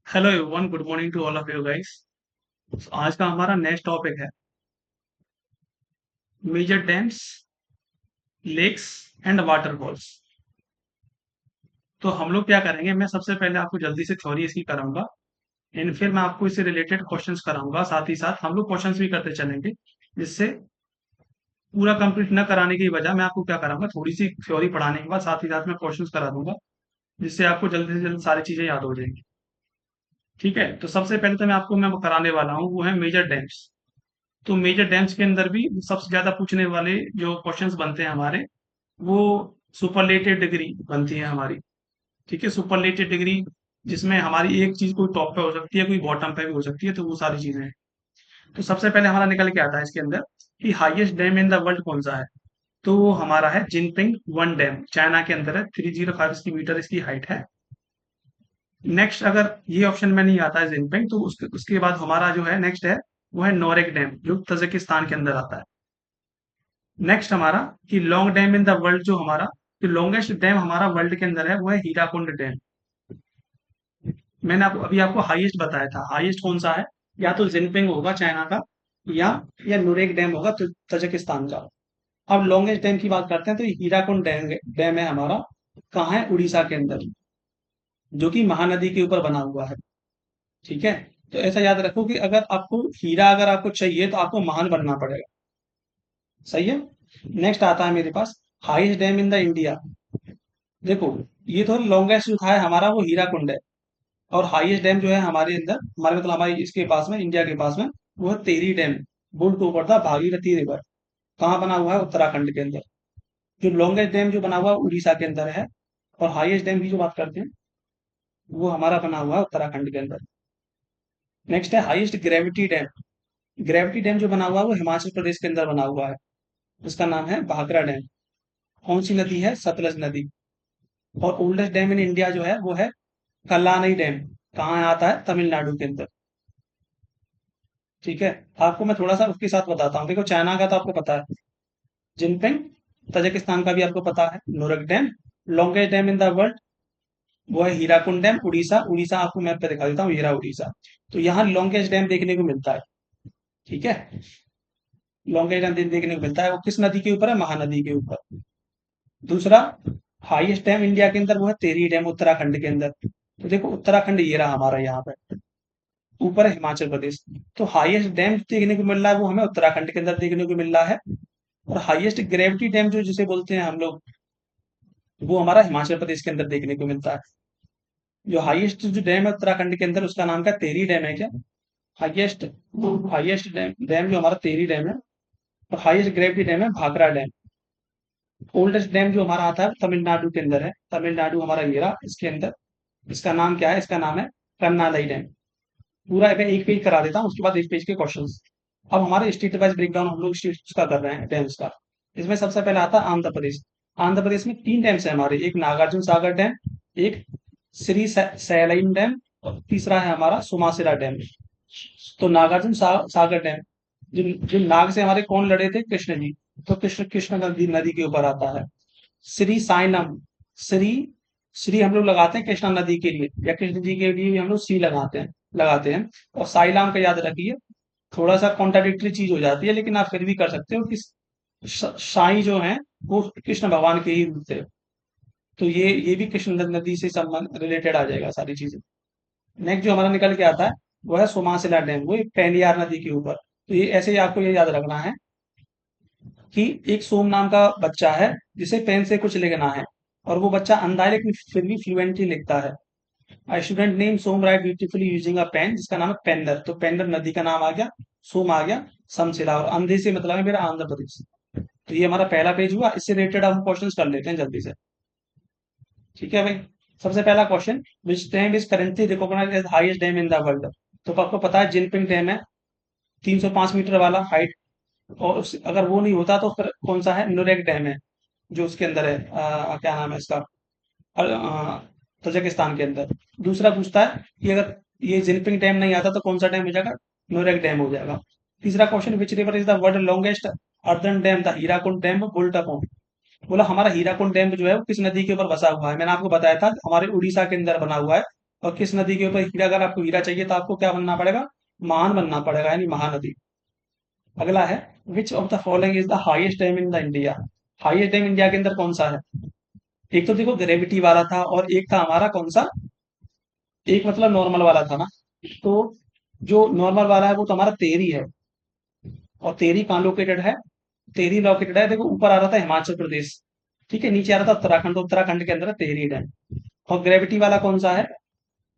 Hello everyone, good morning to all of you guys. आज का हमारा नेक्स्ट टॉपिक है major dams, lakes and waterfalls. तो हम लोग क्या करेंगे, मैं सबसे पहले आपको जल्दी से थ्योरी इसकी कराऊंगा एंड फिर मैं आपको इससे रिलेटेड क्वेश्चंस कराऊंगा। साथ ही साथ हम लोग क्वेश्चंस भी करते चलेंगे, जिससे पूरा कंप्लीट न कराने की बजाय मैं आपको क्या कराऊंगा, थोड़ी सी थ्योरी पढ़ाने के बाद साथ ही साथ मैं क्वेश्चंस करा दूंगा, जिससे आपको जल्दी से जल्दी सारी चीजें याद हो जाएंगी। ठीक है, तो सबसे पहले तो मैं कराने वाला हूँ वो है मेजर डैम्स। तो मेजर डैम्स के अंदर भी सबसे ज्यादा पूछने वाले जो क्वेश्चंस बनते हैं हमारे, वो सुपरलेटेड डिग्री बनती है हमारी। ठीक है, सुपरलेटेड डिग्री जिसमें हमारी एक चीज कोई टॉप पे हो सकती है, कोई बॉटम पे भी हो सकती है, तो वो सारी चीजें हैं। तो सबसे पहले हमारा निकल के आता है इसके अंदर कि highest dam in the world कौन सा है। तो वो हमारा है जिनपिंग वन डैम, चाइना के अंदर है। 305 मीटर इसकी हाइट है। नेक्स्ट, अगर ये ऑप्शन में नहीं आता है जिनपिंग, तो उसके बाद हमारा जो है नेक्स्ट है, वो है नोरेक डैम, जो तजाकिस्तान के अंदर आता है। नेक्स्ट हमारा कि long dam in the world, जो हमारा जो लॉन्गेस्ट डैम हमारा वर्ल्ड के अंदर है, वो है हीराकुंड डैम। मैंने आपको अभी आपको हाईएस्ट बताया था, हाईएस्ट कौन सा है, या तो जिनपिंग होगा चाइना का, या नुरेक डैम होगा तजाकिस्तान का। अब लॉन्गेस्ट डैम की बात करते हैं, तो ये हीराकुंड डैम डैम है हमारा। कहाँ है? उड़ीसा के अंदर, जो कि महानदी के ऊपर बना हुआ है। ठीक है, तो ऐसा याद रखो कि अगर आपको हीरा अगर आपको चाहिए तो आपको महान बनना पड़ेगा। सही है। नेक्स्ट आता है मेरे पास highest dam in the India. देखो, ये तो लॉन्गेस्ट जो था है हमारा, वो हीराकुंड है। और हाईएस्ट डैम जो है हमारे अंदर, हमारे मतलब हमारे इसके पास में, इंडिया के पास में, वो है तेरी डैम। बुल के ऊपर था, भागीरथी रिवर। कहाँ बना हुआ है? उत्तराखंड के अंदर। जो लॉन्गेस्ट डैम जो बना हुआ है उड़ीसा के अंदर है। और हाईएस्ट डैम की जो बात करते हैं, वो हमारा बना हुआ है उत्तराखंड के अंदर। नेक्स्ट है highest gravity dam. Gravity dam जो बना हुआ है वो हिमाचल प्रदेश के अंदर बना हुआ है। उसका नाम है भाखड़ा डैम। कौन सी नदी है? सतलज नदी। और ओल्डेस्ट डैम इन इंडिया जो है वो है कल्लानई डैम। कहाँ आता है? तमिलनाडु के अंदर। ठीक है, आपको मैं थोड़ा सा उसके साथ बताता हूँ। देखो, चाइना का तो आपको पता है, जिनपिंग। तजाकिस्तान का भी आपको पता है, नोरक dam. Longest dam in the world, वो है हीराकुंड डैम, उड़ीसा। उड़ीसा आपको मैप पे दिखा देता हूँ, ये रहा उड़ीसा। तो यहाँ लॉन्गेस्ट डैम देखने को मिलता है। ठीक है, लॉन्गेस्ट डैम देखने को मिलता है, वो किस नदी के ऊपर है? महानदी के ऊपर। दूसरा, हाईएस्ट डैम इंडिया के अंदर, वो है तेरी डैम, उत्तराखंड के अंदर। तो देखो, उत्तराखंड ये रहा हमारा यहाँ पे, ऊपर है हिमाचल प्रदेश। तो हाईएस्ट डैम देखने को मिल रहा है वो हमें उत्तराखंड के अंदर देखने को मिल रहा है। और हाईएस्ट ग्रेविटी डैम जो जिसे बोलते हैं हम लोग, वो हमारा हिमाचल प्रदेश के अंदर देखने को मिलता है। जो हाईएस्ट जो डैम है उत्तराखंड के अंदर, उसका नाम क्या? तेरी डैम है क्या? हाईएस्ट हाईएस्ट डैम जो हमारा तेरी डैम है। और हाईएस्ट ग्रेविटी डैम है भाखड़ा डैम। ओल्डेस्ट डैम जो हमारा आता है तमिलनाडु के अंदर है। तमिलनाडु हमारा ये रहा, इसके अंदर। इसका नाम क्या है? इसका नाम है कर्नालई डैम। पूरा मैं एक पेज करा देता हूँ, उसके बाद एक पेज के क्वेश्चंस। अब हमारे स्टेट वाइज ब्रेकडाउन हम लोग स्टेट्स का कर रहे हैं, डैम्स का। इसमें सबसे पहले आता है आंध्र प्रदेश। आंध्र प्रदेश में तीन डैम्स है हमारे, एक नागार्जुन सागर डैम, एक श्री सैलाइन डैम, और तीसरा है हमारा सुमासिरा डैम। तो नागार्जुन सागर डैम, जो जो नाग से हमारे कौन लड़े थे? कृष्ण जी। तो कृष्ण कृष्ण नदी नदी के ऊपर आता है। श्री साइनम, श्री श्री हम लोग लगाते हैं कृष्णा नदी के लिए, या कृष्ण जी के लिए भी हम लोग श्री लगाते हैं। और साइलाम का याद रखिए, थोड़ा सा कॉन्ट्राडिक्टरी चीज हो जाती है, लेकिन आप फिर भी कर सकते हो कि साई जो है वो कृष्ण भगवान के ही रूप थे। तो ये भी कृष्ण नदी से संबंध रिलेटेड आ जाएगा सारी चीजें। नेक्स्ट जो हमारा निकल के आता है, वो है सोमासिला डैम, वो पेनियार नदी के ऊपर। तो ये ऐसे ही आपको ये याद रखना है कि एक सोम नाम का बच्चा है, जिसे पेन से कुछ लिखना है। और वो बच्चा अंधा है, लेकिन फिर भी फ्लुएंटली लिखता है। Student name Som write beautifully using a pen, जिसका नाम है पेन्नर। तो पेन्नर नदी का नाम आ गया, सोम आ गया, समशिला। और अंधे से मतलब है मेरा आंध्र प्रदेश। तो ये हमारा पहला पेज हुआ, इससे रिलेटेड हम क्वेश्चंस कर लेते हैं जल्दी से। ठीक है भाई, सबसे पहला question, which dam is currently recognised as highest dam in the world. तो आपको पता है जिनपिंग डैम है, 305 मीटर वाला हाइट। और अगर वो नहीं होता तो फिर कौन सा है? नुरेक डैम है, जो उसके अंदर है, क्या नाम है इसका, तजाकिस्तान के अंदर। दूसरा पूछता है कि अगर ये जिनपिंग डैम नहीं आता तो कौन सा डैम हो जाएगा? नुरेक डैम हो जाएगा। तीसरा question, which river is the world longest earthen dam? The Hirakud dam, built upon. बोला हमारा हीराकुंड डैम जो है वो किस नदी के ऊपर बसा हुआ है? मैंने आपको बताया था हमारे उड़ीसा के अंदर बना हुआ है, और किस नदी के ऊपर हीरा, अगर आपको हीरा चाहिए तो आपको क्या बनना पड़ेगा, महान बनना पड़ेगा, यानी महानदी। अगला है, which of the following is the highest dam in the India. Highest dam India के अंदर कौन सा है? एक तो देखो ग्रेविटी वाला था, और एक था हमारा कौन सा, एक मतलब नॉर्मल वाला था ना। तो जो नॉर्मल वाला है वो तो हमारा तेरी है। और तेरी कहाँ लोकेटेड है? तेरी लोकेटेड है, देखो ऊपर आ रहा था हिमाचल प्रदेश, ठीक है, नीचे आ रहा था उत्तराखंड, तो उत्तराखंड के अंदर है तेरी डैम। और ग्रेविटी वाला कौन सा है?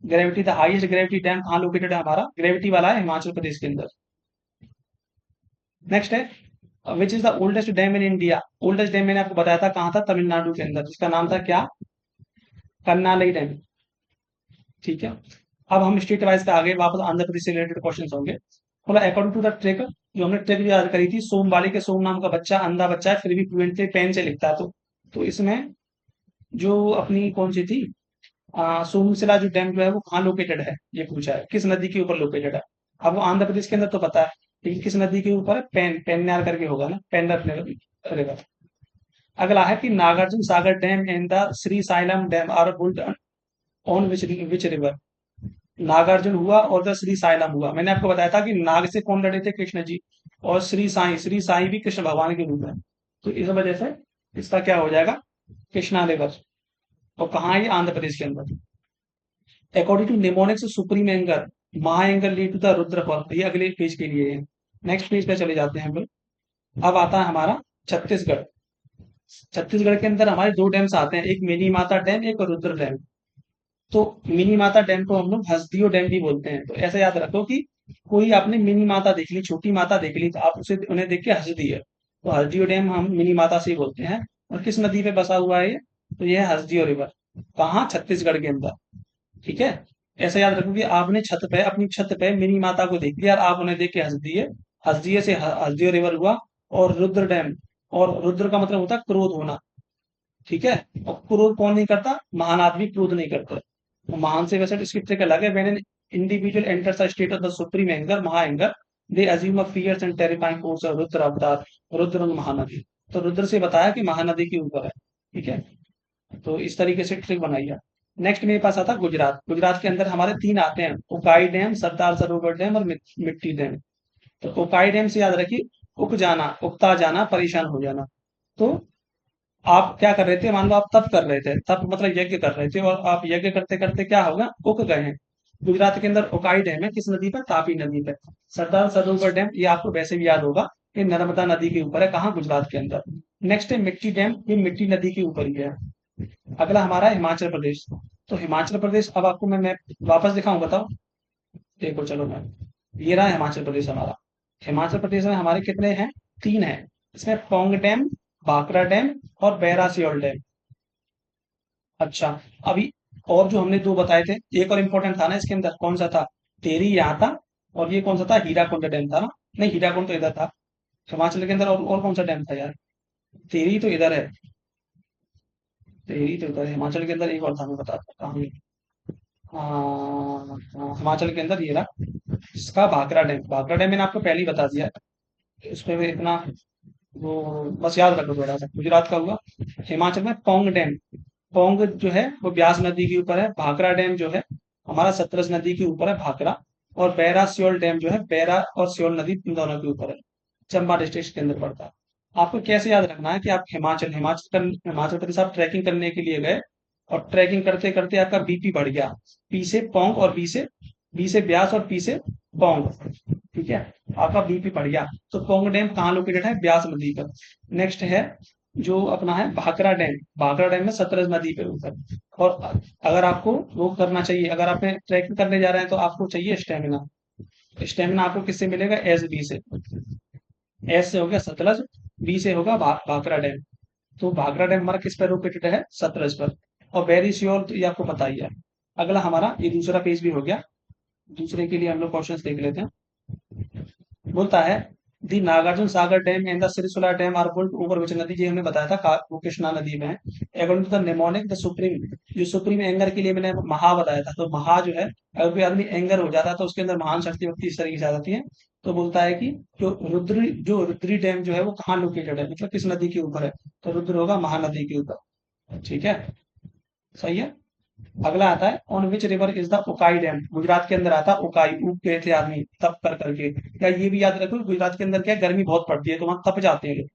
Gravity, the highest gravity dam कहाँ लोकेटेड है हमारा? ग्रेविटी वाला है हिमाचल प्रदेश के अंदर। नेक्स्ट है, which is the oldest dam in India. Oldest dam मैंने आपको बताया था कहाँ था, तमिलनाडु के अंदर, जिसका नाम था क्या, कर्नालई डैम। ठीक है, अब हम स्टेट वाइज पे आगे वापस आंध्र प्रदेश से रिलेटेड क्वेश्चन होंगे। बोला अकॉर्डिंग टू द ट्रेक, जो हमने ट्रेक याद करी थी, सोमवाली के सोम नाम का बच्चा अंधा बच्चा है, फिर भी फ्लुएंटली पेन से लिखता है। तो इसमें जो अपनी कौन सी थी, सोमशिला जो डैम जो है वो कहाँ लोकेटेड है, ये पूछा है, किस नदी के ऊपर लोकेटेड है। अब वो आंध्र प्रदेश के अंदर तो पता है, लेकिन किस नदी के ऊपर है, पेन्नार करके होगा ना, पेन्नर रिवर। अगला है कि Nagarjuna Sagar dam and the Srisailam dam are built on which river. Nagarjuna हुआ और द श्री साइलम हुआ। मैंने आपको बताया था कि नाग से कौन लड़े थे, कृष्ण जी। और श्री साई भी कृष्ण भगवान के रूप है। तो इस वजह से इसका क्या हो जाएगा, कृष्णा रिवर। और कहाँ है ये, आंध्र प्रदेश के अंदर। According to mnemonics supreme anger, महा anger lead to the Rudra fall, ये अगले पेज के लिए है। नेक्स्ट पेज पे चले जाते हैं हम लोग। अब आता है हमारा छत्तीसगढ़। छत्तीसगढ़ के अंदर हमारे दो डैम्स आते हैं, एक मिनी माता डैम, एक रुद्र डैम। तो मिनी माता डैम को हम लोग हसदियो डैम भी बोलते हैं। तो ऐसा याद रखो कि कोई आपने मिनी माता देख ली, छोटी माता देख ली, तो आप उसे उन्हें देख के हंस दिए, तो हसदियो डैम हम मिनी माता से ही बोलते हैं। और किस नदी पे बसा हुआ है ये? तो ये है हसदियो रिवर। कहाँ? छत्तीसगढ़ के अंदर। ठीक है, ऐसा याद रखो कि आपने छत पे, अपनी छत पे मिनी माता को देख लिया और आप उन्हें देख के हंस दिए, हंस दिए से हसदियो रिवर हुआ। और रुद्र डैम, और रुद्र का मतलब होता है क्रोध होना। ठीक है, और क्रोध कौन नहीं करता? महान आदमी क्रोध नहीं करता। तो महान से वैसे इसकी ट्रिक अलग है। When an individual enters a state of the supreme anger, महा anger, they assume a fierce and terrifying force of Rudra avatar, Rudra Mahanadi. तो रुद्र से बताया कि महानदी के ऊपर है। ठीक है, तो इस तरीके से ट्रिक बनाई है। नेक्स्ट मेरे पास आता गुजरात। गुजरात के अंदर हमारे तीन आते हैं, उकाई डैम, सरदार सरोवर डैम और मिट्टी डैम। तो उकाई डैम से याद रखिए, उक जाना, उकता जाना, परेशान हो जाना। तो आप क्या कर रहे थे, मान लो आप तप कर रहे थे, तप मतलब यज्ञ कर रहे थे, और आप यज्ञ करते करते क्या होगा, उक गए हैं। गुजरात के अंदर उकाई डैम है, किस नदी पर? तापी नदी पर। सरदार सरोवर डैम, ये आपको वैसे भी याद होगा, ये नर्मदा नदी के ऊपर है। कहाँ? गुजरात के अंदर। नेक्स्ट है मिट्टी डैम, ये मिट्टी नदी के ऊपर ही है। अगला हमारा है हिमाचल प्रदेश। तो हिमाचल प्रदेश, अब आपको मैं मैप वापस दिखाऊं, बताओ। देखो चलो मैं, ये रहा हिमाचल प्रदेश हमारा। हिमाचल प्रदेश में हमारे कितने हैं? तीन है। इसमें पौंग डैम, भाखड़ा डैम और बैरा सियोल डैम। अच्छा, अभी और जो हमने दो बताए थे, एक और इम्पोर्टेंट था ना इसके अंदर, कौन सा था? टेरी यहाँ था, और ये कौन सा था? हीराकुंड डैम था ना। नहीं, हीराकुंड तो इधर था हिमाचल के अंदर। और कौन सा डैम था यार? टेरी तो इधर है, टेरी तो इधर है हिमाचल के अंदर। एक और था, मैं बताता कहाँ है। हाँ, हाँ, हिमाचल के अंदर ये रहा, इसका भाखड़ा डैम। भाखड़ा डैम मैंने आपको पहले ही बता दिया है, उसमें भी इतना वो बस याद रखो थोड़ा सा। गुजरात का हुआ। हिमाचल में पौंग डैम, पौंग जो है वो ब्यास नदी के ऊपर है। भाखड़ा डैम जो है हमारा सतलज नदी के ऊपर है, भाखड़ा। और बैरा सियोल डैम जो है, बैरा और सियोल नदी इन दोनों के ऊपर है, चंबा डिस्ट्रिक्ट के अंदर पड़ता है। आपको कैसे याद रखना है कि आप हिमाचल प्रदेश आप ट्रैकिंग करने के लिए गए, और ट्रैकिंग करते करते आपका बीपी बढ़ गया, पी से पोंग और बी से ब्यास और पी से पोंग। ठीक है, आपका बीपी बढ़ गया। तो पोंग डैम कहाँ लोकेटेड है? ब्यास नदी पर। नेक्स्ट है जो अपना है भाखड़ा डैम। भाखड़ा डैम में सतलज नदी पे ऊपर। और अगर आपको वो करना चाहिए, अगर आप ट्रैकिंग करने जा रहे हैं तो आपको चाहिए स्टेमिना। स्टेमिना आपको किससे मिलेगा? एस बी से। एस से हो गया सतलज, बी से होगा भाखड़ा डैम। तो भाखड़ा डैम हमारा किस पर लोकेटेड है? सतलज पर। और वेरी श्योर, तो ये आपको पता ही है। अगला हमारा ये दूसरा पेज भी हो गया। दूसरे के लिए हम लोग क्वेश्चंस देख लेते हैं। बोलता है the Nagarjuna Sagar dam and the Srisailam dam are built over which नदी, ये हमने बताया था वो कृष्णा नदी में है। According to the mnemonic the supreme, जो सुप्रीम एंगर के लिए मैंने महा बताया था, तो महा जो है, अगर कोई आदमी एंगर हो जाता है तो उसके अंदर महान शक्ति वक्ति इस तरीके से आ जाती है। तो बोलता है कि जो रुद्री डैम जो है वो कहाँ लोकेटेड है, मतलब किस नदी के ऊपर है? तो रुद्र होगा महानदी के ऊपर। ठीक है, सही है। अगला आता है on which river is the Ukai dam. Gujarat के अंदर आता है उकाई, ऊब गए थे आदमी तप कर करके। या ये भी याद रखो गुजरात के अंदर क्या है, गर्मी बहुत पड़ती है तो वहां तप जाते हैं लोग।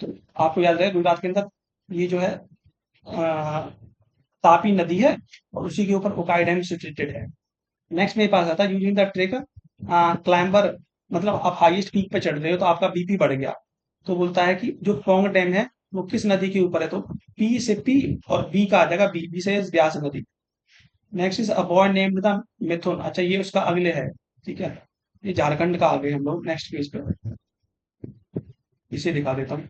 तो आपको याद रहे गुजरात के अंदर ये जो है तापी नदी है और उसी के ऊपर उकाई डैम सिचुएटेड है। नेक्स्ट मेरे पास आता है यूजिंग द ट्रिक क्लाइंबर, मतलब आप हाईएस्ट पीक पे चढ़ रहे हो तो आपका बीपी बढ़ गया। तो बोलता है कि जो पोंग डैम है वो किस नदी के ऊपर है, तो पी से पी और बी का आ जाएगा, बी से ब्यास नदी। Next is a boy named the Mithun. अच्छा ये उसका अगले है, ठीक है। ये झारखंड का आ गए हम लोग नेक्स्ट पेज पे, इसे दिखा देता हूँ।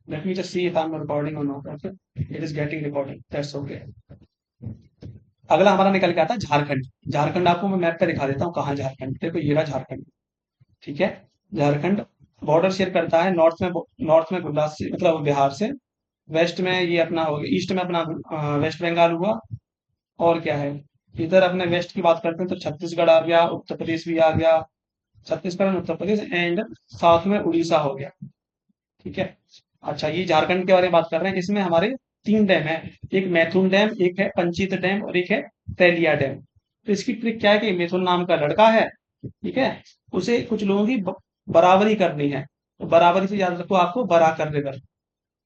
Let me just see if I am recording और not. Okay, it is getting recording, that's okay. अगला हमारा निकल के आता है झारखंड। झारखंड आपको मैं मैप पे दिखा देता हूँ कहाँ है झारखंड। देखो ये रहा झारखंड, ठीक है। झारखंड बॉर्डर शेयर करता है नॉर्थ में गुजरात से, मतलब बिहार से। वेस्ट में ये अपना हो गया, ईस्ट में अपना वेस्ट बंगाल हुआ। और क्या है, इधर अपने वेस्ट की बात करते हैं तो छत्तीसगढ़ आ गया, उत्तर प्रदेश भी आ गया। छत्तीसगढ़ उत्तर प्रदेश एंड साउथ में उड़ीसा हो गया, ठीक है। अच्छा ये झारखंड के बारे में बात कर रहे हैं, इसमें हमारे तीन डैम है। एक मैथुन डैम, एक है पंचित डैम और एक है तेलिया डैम। तो इसकी ट्रिक क्या है कि मैथुन नाम का लड़का है, ठीक है। उसे कुछ लोगों की बराबरी करनी है। तो बराबरी से याद रखो आपको बराकर रिवर,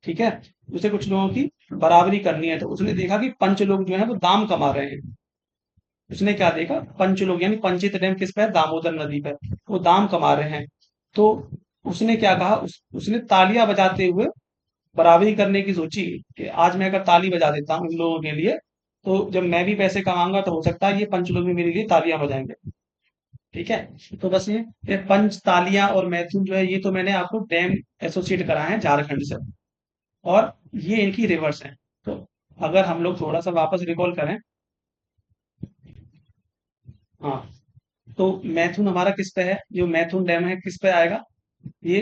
ठीक है। उसे कुछ लोगों की बराबरी करनी है, तो उसने देखा कि पंच लोग जो है वो दाम कमा रहे हैं। उसने क्या देखा, पंच लोग यानी पंचित डैम किस पे है, दामोदर नदी पे, वो दाम कमा रहे हैं। तो उसने क्या कहा, उसने तालियां बजाते हुए बराबरी करने की सोची कि आज मैं अगर ताली बजा देता हूँ इन लोगों के लिए, तो जब मैं भी पैसे कमाऊंगा तो हो सकता है ये पंच लोग भी मेरे लिए तालियां बजाएंगे, ठीक है। तो बस ये पंच तालियां और मैथुन जो है ये तो मैंने आपको डैम एसोसिएट करा है झारखंड से। और ये इनकी रिवर्स है। तो अगर हम लोग थोड़ा सा वापस रिकॉल करें, हाँ, तो मैथुन हमारा किस पे है, जो मैथुन डैम है किस पे आएगा, ये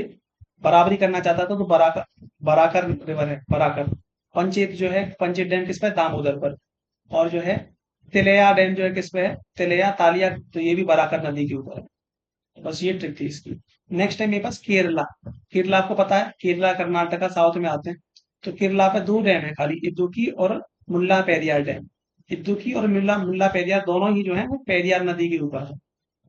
बराबरी करना चाहता था तो बराकर, बराकर रिवर है, बराकर। पंचेत जो है, पंचेत डैम किस पे है, दामोदर पर। और जो है तिलैया डैम जो है किस पे है, तिलैया तालिया, तो ये भी बराकर नदी के ऊपर है। बस ये ट्रिक थी इसकी। नेक्स्ट है मेरे पास केरला। केरला आपको पता है, केरला कर्नाटका साउथ में आते हैं। तो केरला पे दो डैम है खाली, इदुक्की और मुल्ला पेरियार डैम। इदुक्की और मुल्ला मुल्ला पेरियार दोनों ही जो है वो पेरियार नदी के ऊपर है।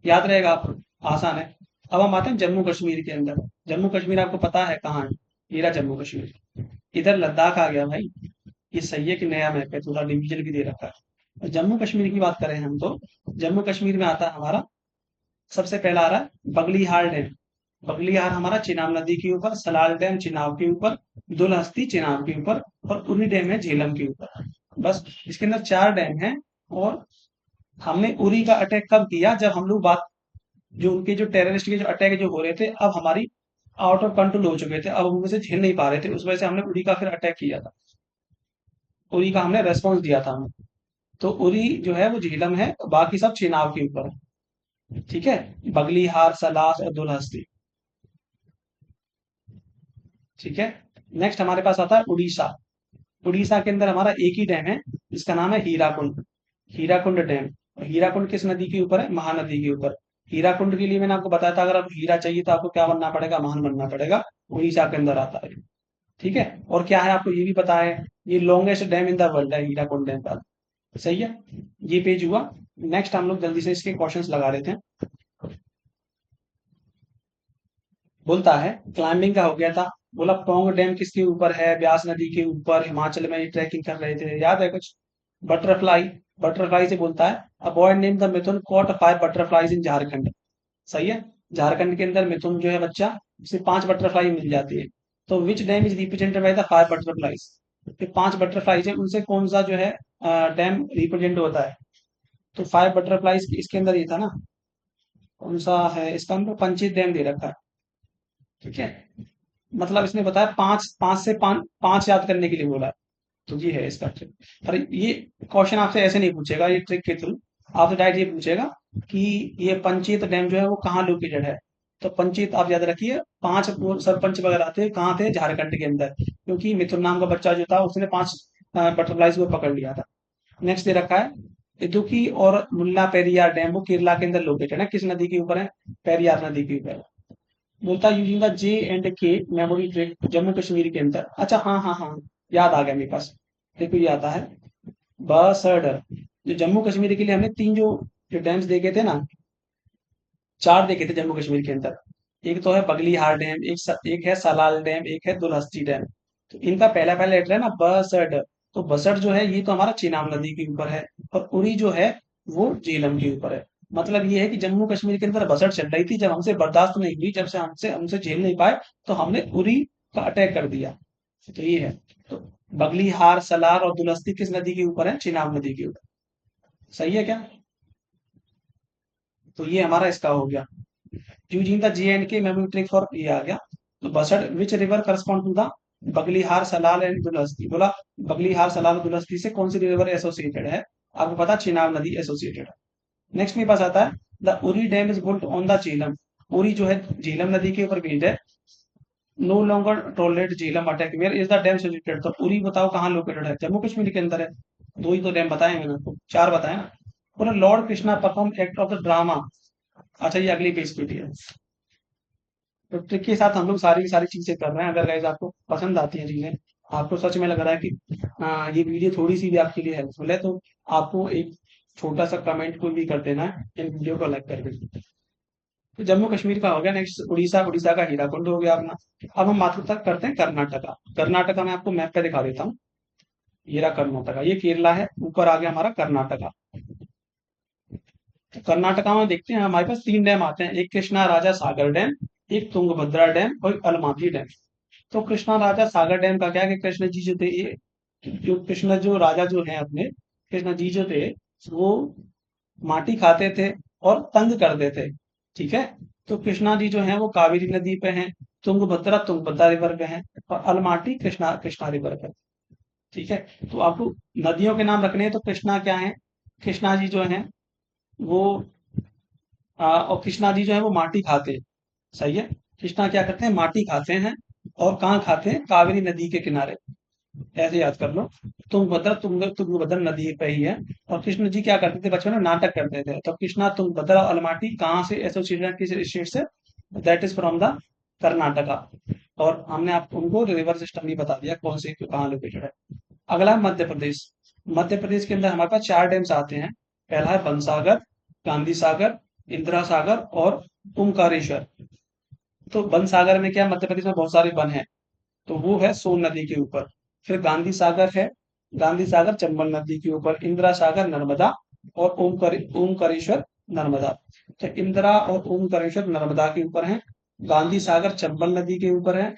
याद रहेगा आपको, आसान है। अब हम आते हैं जम्मू कश्मीर के अंदर। जम्मू कश्मीर आपको पता है कहाँ है, ये रहा जम्मू कश्मीर। इधर लद्दाख आ गया भाई। ये सही है कि नया मैप है, थोड़ा डिवीजन भी दे रखा है। और जम्मू कश्मीर की बात करें हम तो जम्मू कश्मीर में आता है हमारा, सबसे पहला आ रहा है बगलीहार डैम। बगलीहार हमारा चिनाब नदी के ऊपर, सलाल डैम चिनाब के ऊपर, दुलहस्ती चिनाब के ऊपर, और उरी डैम है झेलम के ऊपर। बस इसके अंदर चार डैम है। और हमने उरी का अटैक कब किया, जब हम लोग बात, जो उनके जो टेररिस्ट के जो अटैक जो हो रहे थे अब हमारी आउट ऑफ कंट्रोल हो चुके थे, अब हम उनसे झेल नहीं पा रहे थे, उस वजह से हमने उरी का फिर अटैक किया था। उरी का हमने रेस्पॉन्स दिया था हमें। तो उरी जो है वो झेलम है, बाकी सब चेनाब के ऊपर है, ठीक है। बगलीहार, सलास और दुलहस्ती, ठीक है। नेक्स्ट हमारे पास आता है उड़ीसा। उड़ीसा के अंदर हमारा एक ही डैम है, जिसका नाम है हीराकुंड। हीराकुंड डैम। और हीराकुंड किस नदी के ऊपर है, महानदी के ऊपर। हीराकुंड के लिए मैंने आपको बताया था, अगर आपको हीरा चाहिए तो आपको क्या बनना पड़ेगा, महान बनना पड़ेगा। उड़ीसा के अंदर आता है, ठीक है। और क्या है आपको ये भी पता है, ये longest dam in the world है हीराकुंड डैम का, सही है। ये पेज हुआ। नेक्स्ट हम लोग जल्दी से इसके क्वेश्चंस लगा लेते हैं। बोलता है क्लाइंबिंग का हो गया था, बोला पोंग डैम किसके ऊपर है, ब्यास नदी के ऊपर, हिमाचल में ये ट्रैकिंग कर रहे थे, याद है कुछ। बटरफ्लाई, बटरफ्लाई से बोलता है a boy name the Mithun caught 5 butterflies in Jharkhand. सही है। झारखंड के अंदर मिथुन जो है बच्चा, उसे 5 बटरफ्लाई मिल जाती है। तो which dam is represented by the 5 butterflies. तो 5 बटरफ्लाईज है, उनसे कौन सा जो है डैम रिप्रेजेंट होता है। तो 5 बटरफ्लाईज इसके अंदर ये था ना, कौन सा है इसका अंदर, पंचित डैम दे रखा है, ठीक है। मतलब इसने बताया पांच, पांच से पांच, पांच याद करने के लिए बोला है। तो ये है इसका ट्रिक। अरे ये क्वेश्चन आपसे ऐसे नहीं पूछेगा, ये ट्रिक के थ्रू आपसे डायरेक्ट ये पूछेगा कि ये पंचित डैम जो है वो कहाँ लोकेटेड है। तो पंचित आप याद रखिए, पांच वो सरपंच वगैरह थे कहाँ थे, झारखंड के अंदर, क्योंकि मिथुन नाम का बच्चा जो था उसने 5 बटरफ्लाईज को पकड़ लिया था। नेक्स्ट दे रखा है इदुक्की और मुल्ला पेरियार डैम, वो केरला के अंदर लोकेटेड है, किस नदी के ऊपर है, पेरियार नदी के ऊपर। बोलता using the J&K memory trick Jammu Kashmir के अंदर। अच्छा हाँ हाँ हाँ, याद आ गया मेरे पास। देखो ये आता है बसड। जो जम्मू कश्मीर के लिए हमने तीन जो डैम्स देखे थे ना, चार देखे थे जम्मू कश्मीर के अंदर। एक तो है बगलीहार डैम, एक है सलाल डैम, एक है दुलहस्ती डैम। तो इनका पहला पहला लेटर है ना बसड। तो बसड जो है ये तो हमारा चेनाब नदी के ऊपर है, और उरी जो है वो झेलम के ऊपर है। मतलब ये है कि जम्मू कश्मीर के अंदर बसड चल रही थी, जब हमसे बर्दाश्त नहीं हुई, जब से हमसे हमसे झेल नहीं पाए, तो हमने उरी का अटैक कर दिया। तो ये है। तो बगलीहार, सलार और दुलहस्ती किस नदी के ऊपर है? चेनाब नदी के ऊपर। सही है क्या? तो ये हमारा इसका हो गया। Using the J and K memory for ये आ गया। तो based which river correspond to the Baglihar, Salal and Dulhasti? बोला बगलीहार, सलाल और दुलहस्ती से कौन सी रिवर एसोसिएटेड है? आपको पता चिनाब नदी एसोसिएटेड है। नेक्स्ट मेरे पास आता है the Uri dam is built on the Jhelum. Uri जो है झेलम नदी के ऊपर बिल्ड है। No longer tolerate Jhelum attack, where is the dam situated? तो उरी बताओ कहाँ लोकेटेड है? जम्मू कश्मीर के अंदर है। दो ही तो डैम बताए मैंने आपको, चार बताए ना। बोला Lord Krishna perform act of the drama. अच्छा ये अगली पेज पे है। तो ट्रिक के साथ हम लोग सारी की सारी चीजें कर रहे हैं। अगर गाइज आपको पसंद आती हैं चीजें, आपको सच में लग रहा है कि ये वीडियो थोड़ी सी भी आपके लिए हेल्पफुल है, तो आपको एक छोटा सा कमेंट कोई भी कर देना है इन वीडियो को लाइक करके। तो जम्मू कश्मीर का हो गया। नेक्स्ट उड़ीसा, उड़ीसा का हीराकुंड हो गया अपना। अब हम बात तक करते हैं कर्नाटका। कर्नाटका में आपको मैप पे दिखा देता हूँ। ये रहा कर्नाटका, ये केरला है, ऊपर आ गया हमारा कर्नाटका। तो कर्नाटका में देखते हैं हमारे पास तीन डैम आते हैं, एक कृष्णा राजा सागर डैम, एक तुंगभद्रा डैम और एक अलमाती डैम। तो कृष्णा राजा सागर डैम का क्या है कि कृष्ण जी जो थे ये, जो कृष्ण जो राजा जो है अपने, कृष्ण जी जो थे वो माटी खाते थे और तंग करते थे। ठीक है। तो कृष्णा जी जो है वो कावेरी नदी पे हैं, तुंगभद्रा तुंगभद्रा रिवर पे हैं, और अलमाटी कृष्णा कृष्णा रिवर पे। ठीक है। तो आपको नदियों के नाम रखने हैं। तो कृष्णा क्या है? कृष्णा जी जो है वो और कृष्णा जी जो है वो माटी खाते हैं। सही है। कृष्णा क्या करते हैं? माटी खाते हैं। और कहाँ खाते हैं? कावेरी नदी के किनारे। ऐसे याद कर लो। तुंगभद्रा नदी पे ही है। और कृष्ण जी क्या करते थे बचपन में? नाटक करते थे। तो कृष्णा तुंगभद्रा अलमाटी कहाँ से एसोसिएटेड, किस स्टेट से? That is from the Karnataka. और हमने आप उनको रिवर सिस्टम भी बता दिया कौन से कहाँ लोकेटेड है। अगला है मध्य प्रदेश। मध्य प्रदेश के अंदर हमारे पास चार डैम्स आते हैं। पहला है बनसागर, गांधी सागर, इंदिरा सागर और ओमकारेश्वर। तो वन सागर में क्या, मध्य प्रदेश में बहुत सारे वन हैं, तो वो है सोन नदी के ऊपर। फिर गांधी सागर है, गांधी सागर चंबल नदी के ऊपर। इंदिरा सागर नर्मदा, और ओमकारेश्वर नर्मदा। तो इंदिरा और ओमकारेश्वर नर्मदा के ऊपर है, गांधी सागर चंबल नदी के ऊपर है,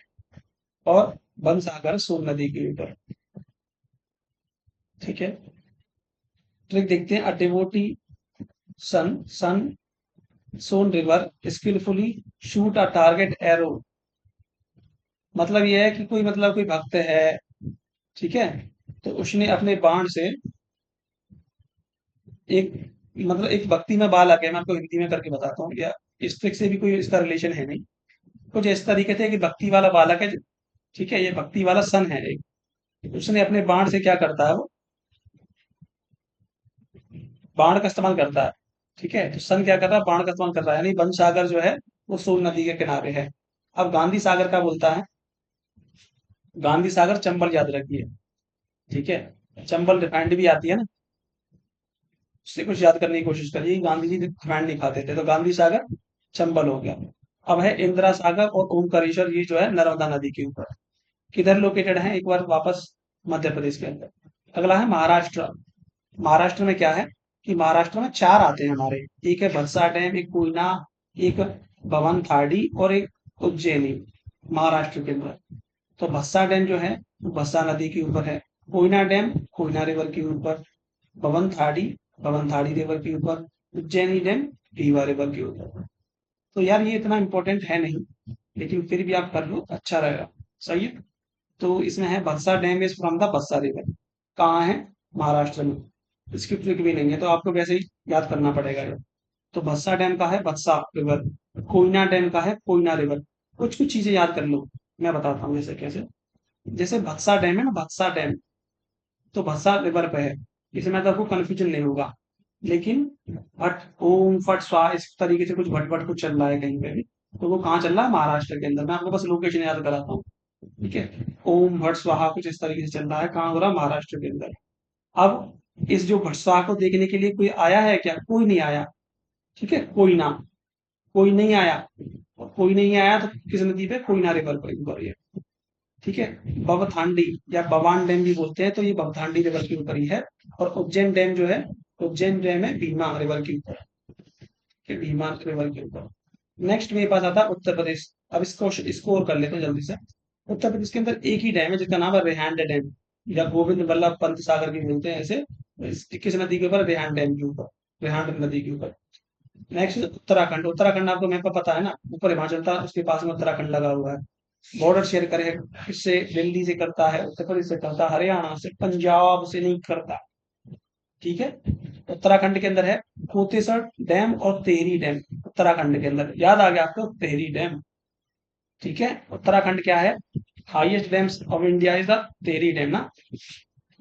और वन सागर सोन नदी के ऊपर। ठीक है। ट्रिक देखते हैं। A devotee son Son river skilfully shoot a target arrow. मतलब ये है कि कोई मतलब कोई भक्त है, ठीक है, तो उसने अपने बाण से एक, मतलब एक भक्ति में बालक है, मैं आपको हिंदी में करके बताता हूँ, या इस ट्रिक से भी कोई इसका रिलेशन है नहीं। कुछ इस तरीके से कि भक्ति वाला बालक है, ठीक है, ये भक्ति वाला सन है एक, उसने अपने बाण से क्या करता है वो, बाण का इस्तेमाल करता है। ठीक है। तो सन क्या कर रहा है? बाण का इस्तेमाल कर रहा है। यानी बन सागर जो है वो सोन नदी के किनारे है। अब गांधी सागर का बोलता है, गांधी सागर चंबल याद रखिए। ठीक है। चंबल रिफाइंड भी आती है ना, उससे कुछ याद करने की कोशिश करिए। गांधी जी रिफाइंड नहीं खाते थे। तो गांधी सागर चंबल हो गया। अब है इंदिरा सागर और ओमकारेश्वर, ये जो है नर्मदा नदी के ऊपर। किधर लोकेटेड है? एक बार वापस मध्य प्रदेश के अंदर। अगला है महाराष्ट्र। महाराष्ट्र में क्या है कि महाराष्ट्र में चार आते हैं हमारे। एक है भद्सा डैम, एक कोयना, एक भवन थाड़ी और एक उज्जैनी, महाराष्ट्र के अंदर। तो भस्सा डैम जो है वो भस्सा नदी के ऊपर है। कोयना डैम कोयना रिवर के ऊपर। भवन थाड़ी भवन थाड़ी रिवर के ऊपर। उज्जैनी डैम रीवा रिवर के ऊपर। तो यार ये इतना इंपॉर्टेंट है नहीं, लेकिन फिर भी आप कर लो, अच्छा रहेगा। सही है। तो इसमें है Bhadsa dam is from the Bhadsa river. कहाँ है? महाराष्ट्र में। इसकी ट्रिक भी नहीं है, तो आपको वैसे ही याद करना पड़ेगा ये। तो भद्सा डैम का है भद्सा रिवर। कोयना डैम का है कोयना रिवर। कुछ कुछ चीजें याद कर लो, मैं बताता हूँ जैसे कैसे। जैसे भद्सा डैम है ना, भद्सा डैम तो भद्सा रिवर पे है, इसमें तो आपको कंफ्यूजन नहीं होगा। लेकिन भट ओम फट स्वा इस तरीके से कुछ भट भट कुछ चल रहा है कहीं पे भी, तो वो कहाँ चल रहा है? महाराष्ट्र के अंदर। मैं आपको बस लोकेशन याद कराता हूँ। ठीक है। ओम भट स्वाहा कुछ इस तरीके से चल रहा है, कहाँ हो रहा है? महाराष्ट्र के अंदर। अब इस जो भटसाह को देखने के लिए कोई आया है क्या? कोई नहीं आया। ठीक है, कोयना, कोई नहीं आया। और कोई नहीं आया तो किस नदी पे? कोयना रिवर पर ऊपर ये। ठीक है, भवथांडी या भवान डैम भी बोलते हैं, तो ये भवथांडी रिवर के ऊपर ही है। और उज्जैन डैम जो है, उज्जैन डैम है भीमा रिवर के ऊपर, कि भीमा रिवर के ऊपर। नेक्स्ट मेरे पास आता है उत्तर प्रदेश। अब इसको स्कोर कर लेते हैं जल्दी से। उत्तर प्रदेश के अंदर एक ही डैम है जिसका नाम है रेहांड डैम, या गोविंद वल्लभ पंत सागर भी बोलते हैं ऐसे। किस नदी के ऊपर? रेहांड डैम के ऊपर, रेहांड नदी के ऊपर। नेक्स्ट उत्तराखंड। उत्तराखंड आपको मैप पर पता है ना, ऊपर हिमाचल था, उसके पास में उत्तराखंड लगा हुआ है। बॉर्डर शेयर करे किससे? दिल्ली से करता है, उत्तर प्रदेश से करता है, हरियाणा से, पंजाब से नहीं करता। ठीक है, उत्तराखंड के अंदर है कोतेसर डैम और तेहरी डैम। उत्तराखंड के अंदर याद आ गया आपको, तेहरी डैम। ठीक है, उत्तराखंड क्या है? Highest dams of India is the Tehri dam ना।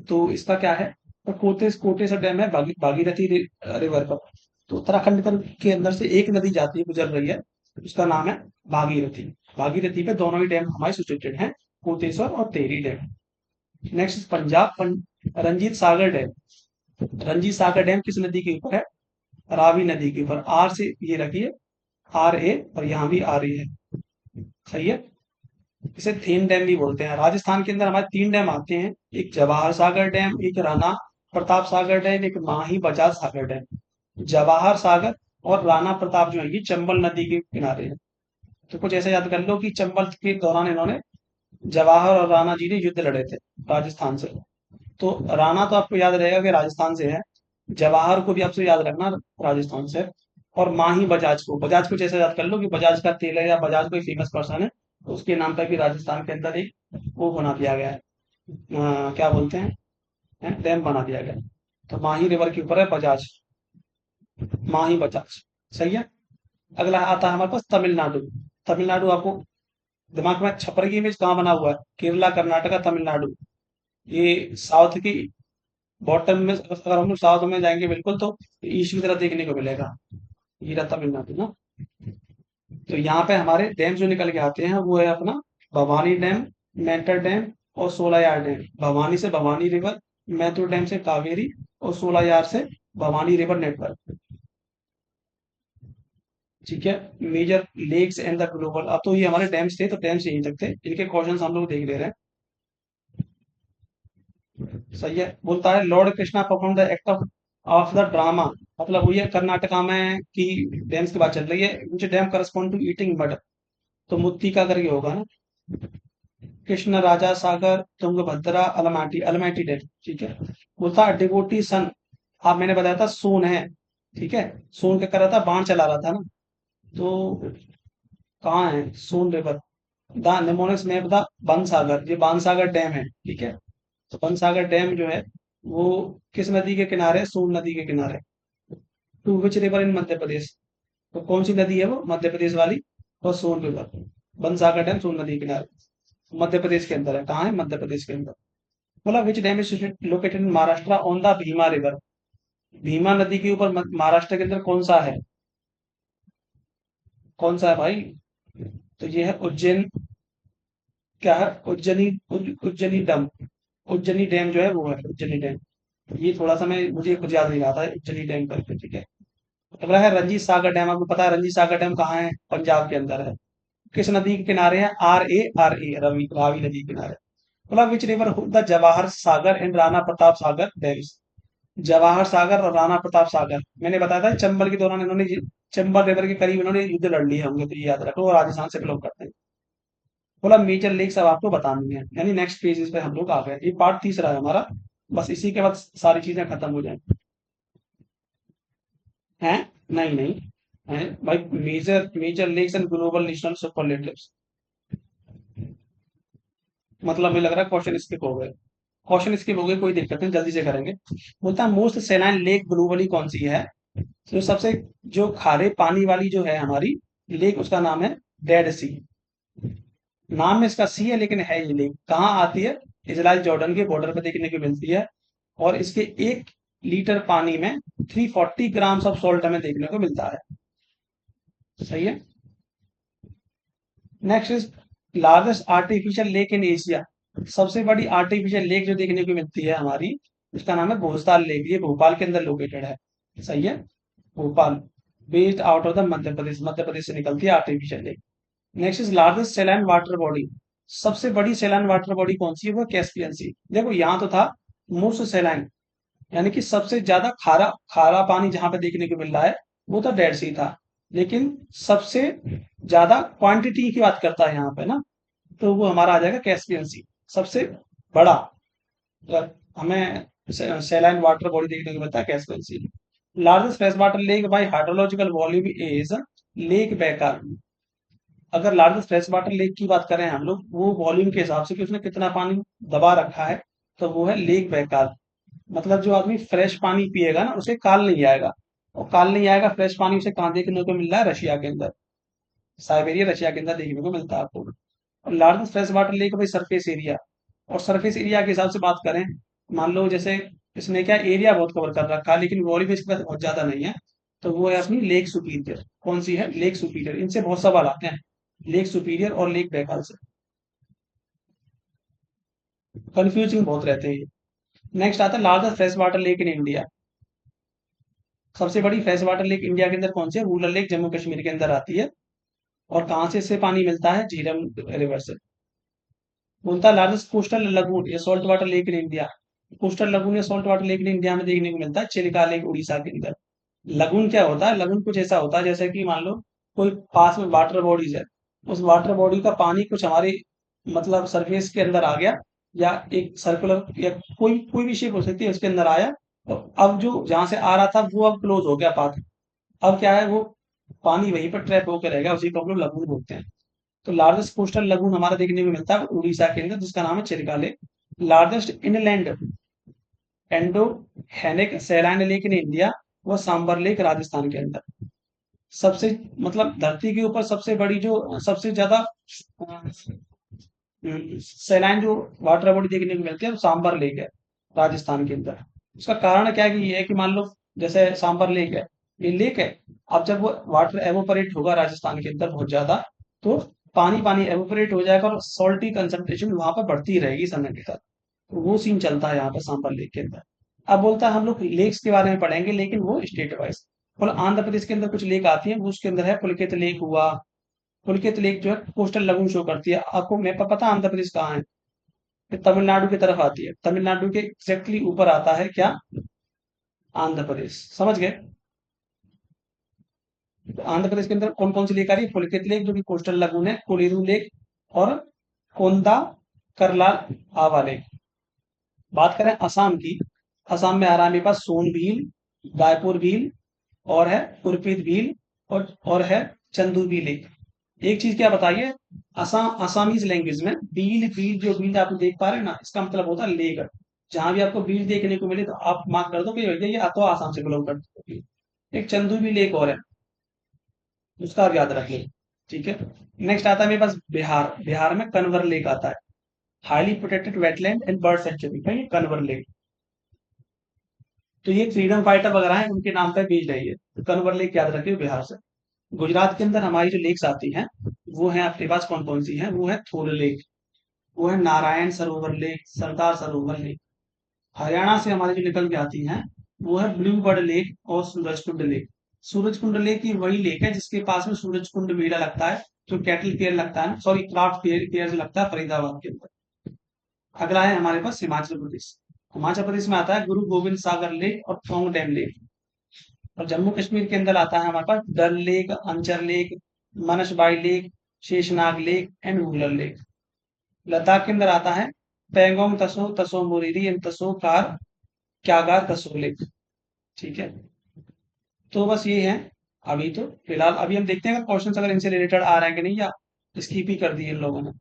तो इसका क्या है? तो कोटेसर डैम है भागीरथी रिवर पर। तो उत्तराखंड के अंदर से एक नदी जाती है, गुजर रही है, उसका नाम है भागीरथी। भागीरथी पे दोनों ही डैम हमारे सिचुएटेड हैं, कोटेश्वर और Tehri dam. Next Punjab, Ranjit Sagar dam. Ranjit Sagar dam किस नदी के ऊपर है? रावी नदी के ऊपर। आर से ये रखिए, आर ए, और यहाँ भी आर ए है। सही है, इसे थेन डैम भी बोलते हैं। राजस्थान के अंदर हमारे 3 डैम आते हैं, एक जवाहर सागर डैम, एक राणा प्रताप सागर डैम, एक माही बजाज सागर डैम। जवाहर सागर और राणा प्रताप जो है ये चंबल नदी के किनारे हैं। तो कुछ ऐसा याद कर लो कि चंबल के दौरान इन्होंने, जवाहर और राणा जी ने युद्ध लड़े थे राजस्थान से। तो राणा तो आपको याद रहेगा कि राजस्थान से है, जवाहर को भी आपसे याद रखना, राजस्थान से। और माही बजाज को, बजाज को जैसे याद कर लो कि बजाज का तेल है, या बजाज कोई फेमस पर्सन है, तो उसके नाम पर भी राजस्थान के अंदर एक वो बना दिया गया है, क्या बोलते हैं, डैम बना दिया गया है। तो माही रिवर के ऊपर है बजाज, माही बजाज। सही है। अगला आता है हमारे पास तमिलनाडु। तमिलनाडु आपको दिमाग में छपर की इमेज कहाँ बना हुआ है? केरला, कर्नाटका, तमिलनाडु। ये साउथ की बॉटम में, अगर हम लोग साउथ में जाएंगे बिल्कुल, तो ईस्ट की तरफ देखने को मिलेगा। ये रहा तमिलनाडु ना। तो यहाँ पे हमारे डैम जो निकल के आते हैं वो है अपना भवानी डैम, मेंटर डैम और सोलायार डैम। भवानी से भवानी रिवर, मैथुर डैम से कावेरी, और सोलायार से भवानी रिवर नेटवर्क। ठीक है, major lakes and the global. अब तो ये हमारे डैम्स थे, तो डैम्स यहीं तक थे, इनके क्वेश्चन हम लोग देख ले रहे हैं। सही है, बोलता है Lord Krishna perform the act of the drama. मतलब वो ये कर्नाटका में की डैम्स की बात चल रही है, which dam correspond to eating mud. तो मुत्ती का करके होगा ना। कृष्ण राजा सागर, तुंगभद्रा, अलमाटी, अलमाटी डैम। ठीक है, बोलता है डिवोटी सन। आप मैंने बताया था सोन है। ठीक है, सोन क्या कर रहा था? बाण चला रहा था ना। तो कहाँ है सोन रिवर? द निमोनिक्स में द बनसागर, ये बाणसागर डैम है। ठीक है, तो बनसागर डैम जो है वो किस नदी के किनारे है? सोन नदी के किनारे। To which river in Madhya Pradesh? तो कौन सी नदी है वो मध्य प्रदेश वाली? और सोन रिवर। बनसागर डैम सोन नदी के किनारे, मध्य प्रदेश के अंदर है। कहाँ है? मध्य प्रदेश के अंदर। मतलब which dam is located in Maharashtra on the Bhima river. Bhima नदी के ऊपर महाराष्ट्र के अंदर कौन सा है? कौन सा है भाई? तो ये है उज्जैन। क्या है? उज्जैनी डैम। उज्जैनी डैम जो है वो है उज्जैनी डैम। ये थोड़ा सा मैं, मुझे कुछ याद नहीं रहा था उज्जैनी डैम करके। ठीक है, अगला है रंजीत सागर डैम। आपको पता है रंजीत सागर डैम कहाँ है? पंजाब के अंदर है। किस नदी के किनारे है? आर ए रवि, रावी नदी के किनारे। मतलब which river the Jawahar Sagar and Rana Pratap Sagar dams. Jawahar Sagar और राणा प्रताप सागर, मैंने बताया था चंबल के दौरान इन्होंने चंबल रिवर के करीब इन्होंने युद्ध लड़ लिए होंगे, तो ये याद रखो। और राजस्थान से बिलोंग करते हैं। बोला मेजर लेक्स अब आपको बतानी है, यानी नेक्स्ट पेज पे हम लोग आ गए। ये पार्ट तीसरा है हमारा, बस इसी के बाद सारी चीजें खत्म हो जाएंगी। हैं? नहीं नहीं है भाई। Major major lakes and global national superlatives. मतलब मुझे लग रहा है क्वेश्चन स्किप हो गए। क्वेश्चन स्किप हो गए, कोई दिक्कत नहीं, जल्दी से करेंगे। बोलता है मोस्ट सेलाइन लेक ग्लोबली कौन सी है? तो सबसे जो खारे पानी वाली जो है हमारी लेक, उसका नाम है डेड सी। नाम में इसका सी है, लेकिन है ये लेक कहाँ आती है? इजराइल जॉर्डन के बॉर्डर पर देखने को मिलती है। और इसके 1 लीटर पानी में 340 ग्राम्स ऑफ सॉल्ट हमें देखने को मिलता है। सही है। Next is largest artificial lake in Asia. सबसे बड़ी आर्टिफिशियल लेक जो देखने को मिलती है हमारी, उसका नाम है भोजताल लेक, ये भोपाल के अंदर लोकेटेड है। सही है, Bhopal, based out of the Madhya Pradesh, Madhya Pradesh से निकलती है artificial lake. Next is largest saline water body, सबसे बड़ी सेलाइन वाटर बॉडी कौन सी है, वो कैस्पियन सी। देखो यहाँ तो था मोस्ट सेलाइन, यानी कि सबसे ज्यादा खारा खारा पानी जहां पे देखने को मिल रहा है वो तो डेड सी था, लेकिन सबसे ज्यादा क्वांटिटी की बात करता है यहाँ पे ना, तो वो हमारा आ जाएगा कैस्पियन सी, सबसे बड़ा। अगर हमें सेलाइन वाटर बॉडी देखने को मिलता है Caspian sea. Largest fresh water lake by hydrological volume is lake Baikal. अगर लार्जेस्ट फ्रेश वाटर लेक की बात करें हम लोग, वो वॉल्यूम के हिसाब से कि उसने कितना पानी दबा रखा है, तो वो है लेक बैकाल। मतलब जो आदमी फ्रेश पानी पिएगा ना, उसे काल नहीं आएगा, और काल नहीं आएगा फ्रेश पानी उसे कहाँ देखने को मिल रहा है, रशिया के अंदर, साइबेरिया रशिया के अंदर देखने को मिलता है आपको। और लार्जेस्ट फ्रेश वाटर लेक भाई सरफेस एरिया, और सरफेस एरिया के हिसाब से बात करें, मान लो जैसे इसने क्या एरिया बहुत कवर कर रखा है लेकिन वॉल्यूम इसके पास बहुत ज्यादा नहीं है, तो वो है अपनी लेक सुपीरियर। कौन सी है, लेक सुपीरियर। इनसे बहुत सवाल आते हैं, लेक सुपीरियर और लेक बैकाल से, कंफ्यूजिंग बहुत रहते हैं ये। नेक्स्ट आता है largest fresh water lake in India. सबसे बड़ी फ्रेश वाटर लेक इंडिया के अंदर कौन सी है, वुलर लेक जम्मू कश्मीर के अंदर आती है। और कहाँ से इससे पानी मिलता है, झीरम रिवर से। बोलता है लार्जेस्ट कोस्टल लगून या salt water lake in India. Coastal lagoon या salt water lake in India में देखने को मिलता है चिलिका लेक उड़ीसा के अंदर। लगून क्या होता है, लगून कुछ ऐसा होता है जैसे कि मान लो कोई पास में वाटर बॉडीज है, उस वाटर बॉडी का पानी कुछ हमारे मतलब सरफेस के अंदर आ गया, या एक सर्कुलर या कोई कोई भी शेप हो सकती है उसके अंदर आया, तो अब जो जहां से आ रहा था वो अब क्लोज हो गया पाथ, अब क्या है वो पानी वहीं पर ट्रैप होकर रहेगा, उसी को हम लोग लगून बोलते हैं। तो लार्जेस्ट कोस्टल लगून हमारा देखने को मिलता है उड़ीसा के अंदर, जिसका नाम है Chilika lake. Largest inland endorheic saline lake in India, वो सांबर लेक राजस्थान के अंदर। सबसे मतलब धरती के ऊपर सबसे बड़ी जो सबसे ज्यादा सैलाइन जो वाटर बॉडी देखने को मिलती है वो सांबर लेक है राजस्थान के अंदर। उसका कारण क्या है कि ये है कि मान लो जैसे सांबर लेक है, ये लेक है, अब जब वो वाटर एवोपरेट होगा राजस्थान के अंदर बहुत ज्यादा, तो पानी पानी एवोपरेट हो जाएगा और सॉल्टी कंसंट्रेशन वहां पर बढ़ती रहेगी समय के साथ। तो वो सीन चलता है यहाँ पर सांबर लेक के अंदर। अब बोलता है हम लोग लेक्स के बारे में पढ़ेंगे लेकिन वो स्टेट वाइज। और आंध्र प्रदेश के अंदर कुछ लेक आती है, वो उसके अंदर है पुलकेत लेक हुआ। पुलकेत लेक जो है कोस्टल लगून शो करती है आपको। मैप पर पता है आंध्र प्रदेश कहाँ है, ये तमिलनाडु की तरफ आती है, तमिलनाडु के एग्जैक्टली ऊपर आता है क्या, आंध्र प्रदेश। समझ गए। तो आंध्र प्रदेश के अंदर कौन कौन सी लेक आ रही है, पुलकेत लेक जो कि कोस्टल लगून है, कोलेरू लेक, और कोंदा करला आवा लेक। बात करें असम की, असम में आ रहा है मेरे पास सोन भील, गायपुर भील, और है उर्पित भील, और है चंदू भील लेक। एक चीज क्या बताइए, असम असमीज लैंग्वेज में बील बील जो बील आप देख पा रहे हैं ना, इसका मतलब होता है लेक। जहां भी आपको बील देखने को मिले तो आप मार्क कर दो कि भैया ये तो आसाम से बिलोंग करती है। एक चंदू भी लेक और है, उसका आप याद रखिए। ठीक है। नेक्स्ट आता है मेरे पास बिहार, बिहार में कनवर लेक आता है, highly protected wetland and bird sanctuary है ये कनवर लेक। तो ये फ्रीडम फाइटर वगैरह है उनके नाम पे बीज रही है, तो कनवर लेक याद रखिए बिहार से। गुजरात के अंदर हमारी जो लेक्स आती हैं वो है आपके पास कौन कौन सी हैं, वो है थोर लेक, वो है नारायण सरोवर लेक, सरदार सरोवर लेक। हरियाणा से हमारी जो निकल के आती हैं वो है ब्लू बर्ड लेक और सूरजकुंड लेक। सूरजकुंड लेक की वही लेक है जिसके पास में सूरजकुंड मेला लगता है, जो कैटल फेयर लगता है, सॉरी क्राफ्ट फेयर जो लगता है फरीदाबाद के अंदर। अगला है हमारे पास हिमाचल प्रदेश, हिमाचल प्रदेश में आता है गुरु गोविंद सागर लेक और पौंग डैम लेक। और जम्मू कश्मीर के अंदर आता है हमारे पास Dal lake, Anchar lake, Manasbal lake, Sheshnag lake and Wular lake. Ladakh के अंदर आता है पेंगोंग तसो, तसो मोरिरी एंड तसो कार क्यागार तसो लेक। ठीक है। तो बस ये है अभी तो फिलहाल। अभी हम देखते हैं अगर क्वेश्चंस अगर इनसे रिलेटेड आ रहे हैं कि नहीं, या स्किप ही कर दिए इन लोगों ने।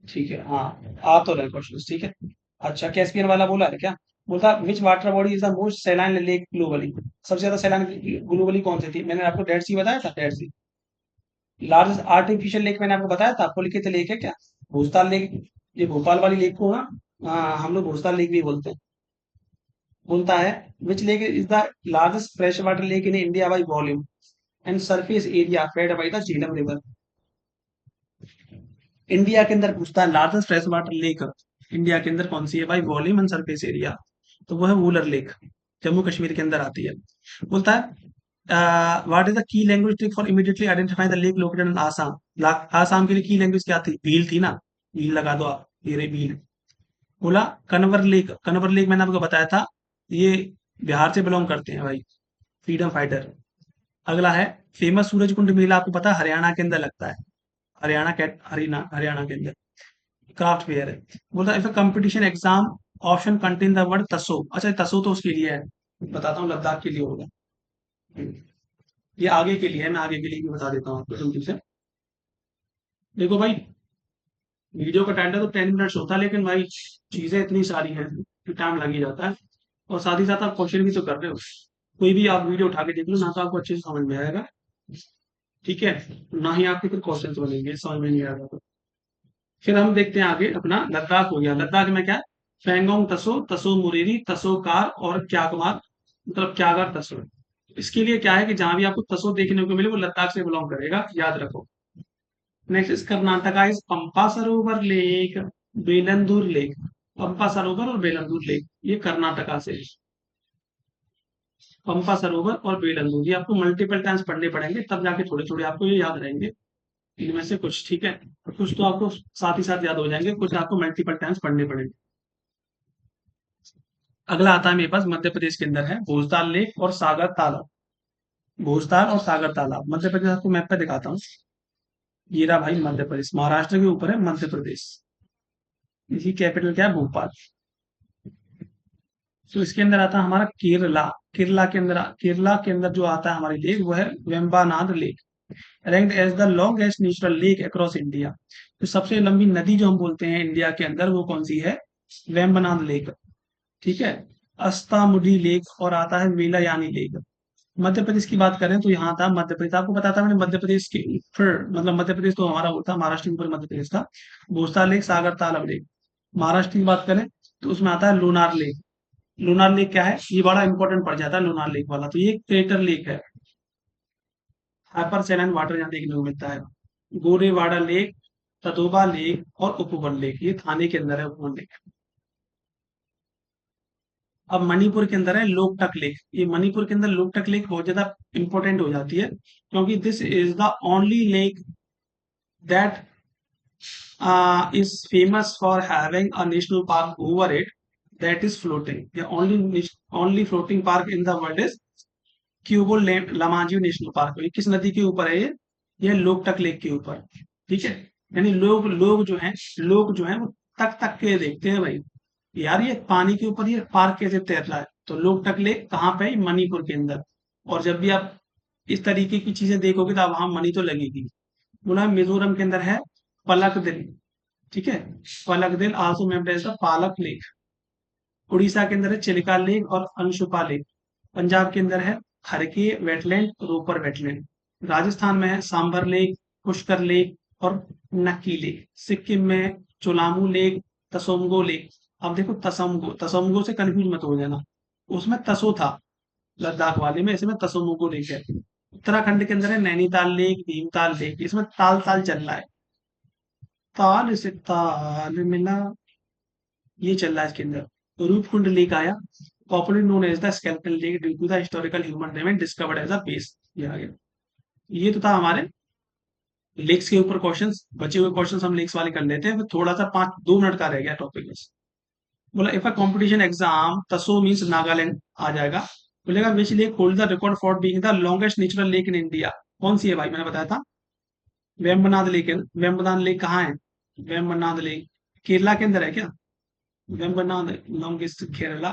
ठीक है, हाँ आ तो रहे क्वेश्चंस। ठीक है। अच्छा, कैस्पियन वाला बोला है क्या, बोलता which water body is the most saline lake globally. सबसे ज्यादा सैलाइन ग्लोबली कौन सी थी, मैंने आपको डेड सी बताया था, डेड सी। लार्जेस्ट आर्टिफिशियल लेक मैंने आपको बताया था, पुलकित लेक है क्या, भूस्ताल लेक, ये भोपाल वाली लेक को ना हम लोग भूस्ताल लेक भी बोलते हैं। बोलता है which lake is the largest fresh water lake in India by volume and surface area fed by the Jhelum river. India के अंदर पूछता है largest fresh water lake India के अंदर कौन सी है भाई? वॉल्यूम एंड सरफेस एरिया, तो वो है वूलर लेक, जम्मू कश्मीर के अंदर आती है। बोलता है what is the key language for immediately identify the lake located in Assam. Assam के लिए की लैंग्वेज क्या थी? भील थी ना, भील लगा दो आप, ये रही भील। बोला कन्वर लेक, कन्वर लेक मैंने आपको बताया था, ये बिहार से बिलोंग करते हैं भाई, फ्रीडम फाइटर। अगला है फेमस सूरज कुंड मेला, आपको पता है हरियाणा के अंदर लगता है, हरियाणा हरियाणा के अंदर क्राफ्ट फेयर है। बोलता है if competition exam option contain the word तसो, अच्छा तसो तो उसके लिए है, बताता हूँ, लद्दाख के लिए होगा। ये आगे के लिए है, मैं आगे के लिए भी बता देता हूँ आपको जल्दी से। देखो भाई, वीडियो का टाइम तो 10 मिनट्स होता है, लेकिन भाई चीजें इतनी सारी हैं कि टाइम लग ही जाता है। और साथ ही साथ आप क्वेश्चन भी तो कर रहे हो, कोई भी आप वीडियो उठा के देख लो ना, तो आपको अच्छे से समझ में आएगा, ठीक है, ना ही आपके फिर क्वेश्चन बनेंगे समझ में नहीं आएगा तो। फिर हम देखते हैं आगे अपना, लद्दाख हो गया, लद्दाख में क्या है? पैंगोंग तसो, तसो मुरेरी, तसो कार और क्याकमार, मतलब क्यागार तसो। इसके लिए क्या है कि जहां भी आपको तसो देखने को मिले वो लद्दाख से बिलोंग करेगा, याद रखो। Next is Karnataka is Pampa Sarovar lake, Bellandur lake, पंपा सरोवर और बेलंदूर लेक, ये कर्नाटका से है। पंपा सरोवर और बेलंदूर, ये आपको मल्टीपल टाइम्स पढ़ने पड़ेंगे, तब जाके थोड़े थोड़े आपको ये याद रहेंगे, इनमें से कुछ, ठीक है। कुछ तो आपको साथ ही साथ याद हो जाएंगे, कुछ आपको मल्टीपल टाइम्स पढ़ने पड़ेंगे। अगला आता है मेरे पास, मध्य प्रदेश के अंदर है भोजताल लेक और सागर तालाब, भोजताल और सागर तालाब मध्य प्रदेश, आपको मैप पे दिखाता हूँ। ये रहा भाई मध्य प्रदेश, महाराष्ट्र के ऊपर है मध्य प्रदेश, इसकी कैपिटल क्या है? भोपाल। तो इसके अंदर आता है हमारा केरला, केरला के अंदर जो आता है हमारी लेक वो है Vembanad lake, ranked as the longest natural lake across India. तो सबसे लंबी नदी जो हम बोलते हैं इंडिया के अंदर वो कौन सी है? वेम्बनाद लेक, ठीक है। अस्तामुडी लेक और आता है वेलायानी लेक। मध्य प्रदेश की बात करें तो यहाँ था मध्य प्रदेश, आपको पता था मैंने, मध्य प्रदेश के फिर मतलब मध्य प्रदेश तो हमारा वो था, महाराष्ट्र के ऊपर मध्य प्रदेश था। भोसता लेक, सागर तालाब लेक। महाराष्ट्र की बात करें तो उसमें आता है लोनार लेक। लोनार लेक क्या है? ये बड़ा इंपॉर्टेंट पड़ जाता है लोनार लेक वाला, तो ये क्रेटर लेक है, हाइपर सैलाइन वाटर यहाँ देखने को मिलता है। गोरेवाड़ा लेक, तदोबा लेक और उपवन लेक, ये थाने के अंदर है उपवन लेक। अब मणिपुर के अंदर है लोकटक लेक, ये मणिपुर के अंदर लोकटक लेक बहुत ज्यादा इंपॉर्टेंट हो जाती है, क्योंकि this is the only lake that is famous for having a national park over it that is floating. The only floating park in the world is Keibul Lamjao national park. ये किस नदी के ऊपर है? ये लोकटक लेक के ऊपर, ठीक है। यानी लोग जो हैं वो तक तक के देखते हैं भाई, यार ये पानी के ऊपर ये पार्क कैसे तैर रहा है। तो लोकटक लेक कहाँ पे है? मणिपुर के अंदर। और जब भी आप इस तरीके की चीजें देखोगे तो वहां मनी तो लगेगी। बोला मिजोरम के अंदर है पलक दिल, ठीक है, पलक दिल आल्सो नेम्ड एज द पालक लेक। उड़ीसा के अंदर है चिलिका लेक और अंशुपा लेक। पंजाब के अंदर है खरके वेटलैंड, रोपर वेटलैंड। राजस्थान में है सांबर लेक, पुष्कर लेक और नक्की लेक। सिक्किम में चोलामू लेक, तसोमगो लेक। अब देखो तसोमगो, तसोमगो से कंफ्यूज मत हो जाना, उसमें तसो था लद्दाख वाले में, इसमें तसोमगो लेक है। उत्तराखंड के अंदर है नैनीताल लेक, भीमताल लेक, इसमें ताल ताल चल रहा है, ताल से ताल मिला, ये चल रहा है इसके अंदर। तो रूपकुंड लेक आया, popular known as the skeleton lake due to the historical human remain discovered as a base, ये आ गया। ये तो था हमारे लेक्स के ऊपर क्वेश्चंस, बचे हुए क्वेश्चंस हम लेक्स वाले कर लेते हैं, फिर थोड़ा सा 5-2 मिनट का रह गया टॉपिक बस। बोला इफ अ कंपटीशन एग्जाम तसो मींस नागालैंड आ जाएगा। बोलेगा which lake hold the record for being the longest natural lake in India, कौन सी है भाई? मैंने बताया था वेम्बनाथ लेक है। वेम्बनाथ लेक कहाँ है? वेम्बनाथ लेक केरला के अंदर है क्या? वेम्बनाथ लॉन्गेस्ट केरला,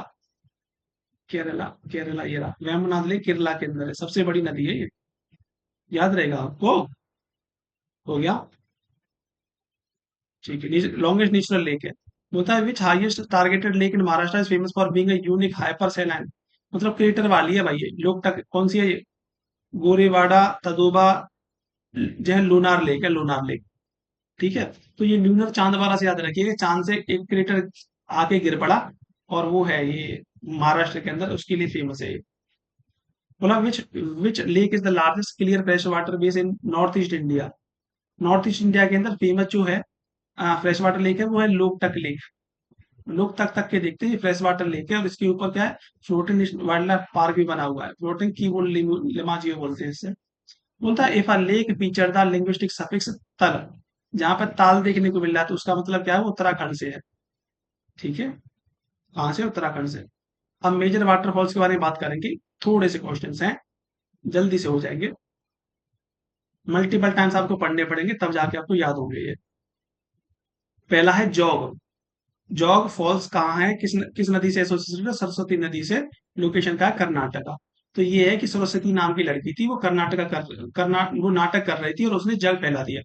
केरला ये रहा वेम्बनाथ लेक, केरला के अंदर है, सबसे बड़ी नदी है ये, याद रहेगा आपको। हो गया, ठीक है। लॉन्गेस्ट नेचुरल लेक है। बोलता है which highest targeted lake in Maharashtra is famous for being a unique hyper saline, मतलब क्रेटर वाली है भाई ये लोग तक, कौन सी है ये? गोरेवाड़ा तदोबा, जो है लोनार लेक है, लोनार लेक, ठीक है। तो ये ल्यूनर चांद वाला से याद रखिएगा, चांद से एक क्रेटर आके गिर पड़ा, और वो है ये महाराष्ट्र के अंदर, उसके लिए फेमस है ये। बोला विच lake is the largest clear fresh water base in north east India, north east India के अंदर फेमस जो है फ्रेश वाटर लेक है वो है लोकटक लेक। लोग तक के देखते हैं फ्रेश वाटर लेके, और इसके ऊपर क्या है, फ्लोटिंग वाइल्ड लाइफ पार्क भी बना हुआ है। फ्लोटिंग की वो लिमाजियो बोलते हैं इससे। बोलता है if a lake feature the linguistic suffix तल, जहां पर ताल देखने को मिल रहा है तो उसका मतलब क्या है, वो उत्तराखंड से है। ठीक है, कहाँ से, उत्तराखंड से। हम मेजर वाटरफॉल्स के बारे में बात करेंगे, थोड़े से क्वेश्चंस हैं, जल्दी से हो जाएंगे। मल्टीपल टाइम्स आपको पढ़ने पड़ेंगे तब जाके आपको याद होंगे ये। पहला है जॉग। जॉग फॉल्स कहाँ है, किस नदी से एसोसिएटेड है, सरस्वती नदी से। लोकेशन का है कर्नाटका। तो ये है कि सरस्वती नाम की लड़की थी, वो वो नाटक कर रही थी और उसने जग फैला दिया।